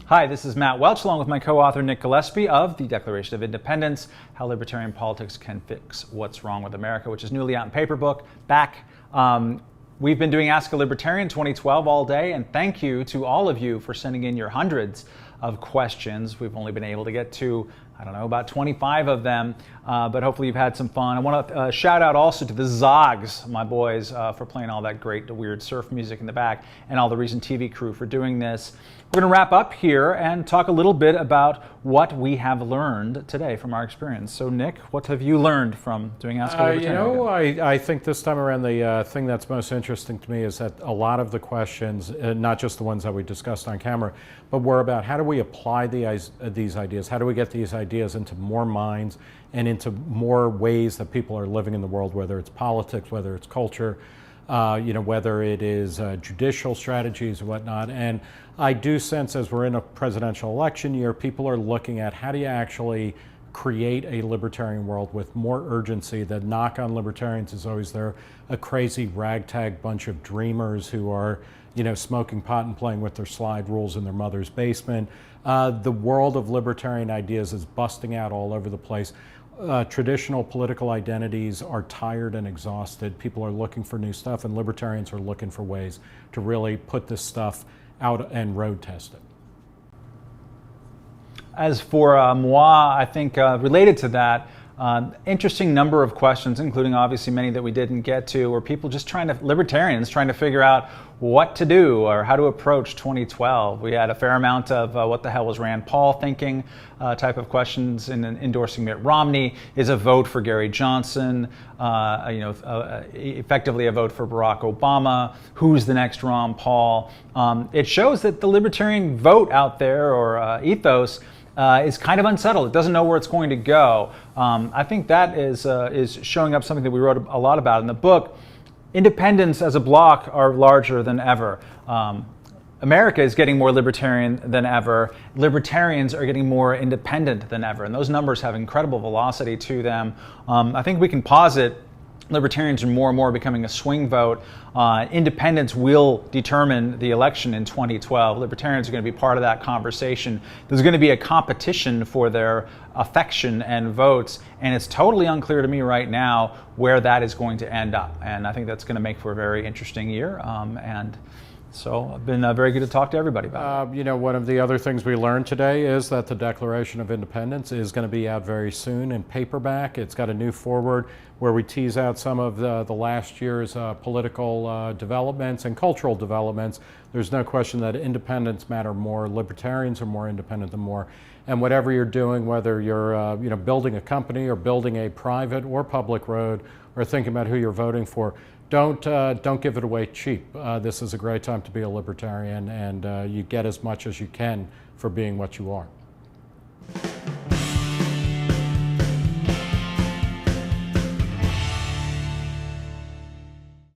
Hi, this is Matt Welch, along with my co-author Nick Gillespie of The Declaration of Independence, How Libertarian Politics Can Fix What's Wrong with America, which is newly out in paperback. We've been doing Ask a Libertarian 2012 all day, and thank you to all of you for sending in your hundreds of questions. We've only been able to get to, about 25 of them, but hopefully you've had some fun. I want to shout out also to the Zogs, my boys, for playing all that great, weird surf music in the back, and all the recent TV crew for doing this. We're going to wrap up here and talk a little bit about what we have learned today from our experience. So, Nick, what have you learned from doing Ask a Libertarian? I think this time around the thing that's most interesting to me is that a lot of the questions, not just the ones that we discussed on camera, but were about how do we apply these ideas? How do we get these ideas into more minds and into more ways that people are living in the world, whether it's politics, whether it's culture, whether it is judicial strategies or whatnot. And I do sense as we're in a presidential election year, people are looking at how do you actually create a libertarian world with more urgency. The knock on libertarians is always they're a crazy ragtag bunch of dreamers who are, smoking pot and playing with their slide rules in their mother's basement. The world of libertarian ideas is busting out all over the place. Traditional political identities are tired and exhausted. People are looking for new stuff, and libertarians are looking for ways to really put this stuff out and road test it. As for moi, I think related to that, interesting number of questions, including obviously many that we didn't get to, were people just libertarians trying to figure out what to do or how to approach 2012. We had a fair amount of what the hell was Rand Paul thinking type of questions in endorsing Mitt Romney. Is a vote for Gary Johnson, effectively a vote for Barack Obama? Who's the next Ron Paul? It shows that the libertarian vote out there, or ethos, is kind of unsettled. It doesn't know where it's going to go. I think that is showing up something that we wrote a lot about in the book. Independents as a bloc are larger than ever. America is getting more libertarian than ever. Libertarians are getting more independent than ever. And those numbers have incredible velocity to them. I think we can posit libertarians are more and more becoming a swing vote. Independents will determine the election in 2012. Libertarians are going to be part of that conversation. There's going to be a competition for their affection and votes, and it's totally unclear to me right now where that is going to end up. And I think that's going to make for a very interesting year. So it's been very good to talk to everybody about it. One of the other things we learned today is that the Declaration of Independence is going to be out very soon in paperback. It's got a new foreword where we tease out some of the last year's political developments and cultural developments. There's no question that independents matter more. Libertarians are more independent than more. And whatever you're doing, whether you're building a company or building a private or public road or thinking about who you're voting for, don't give it away cheap. This is a great time to be a libertarian, and you get as much as you can for being what you are.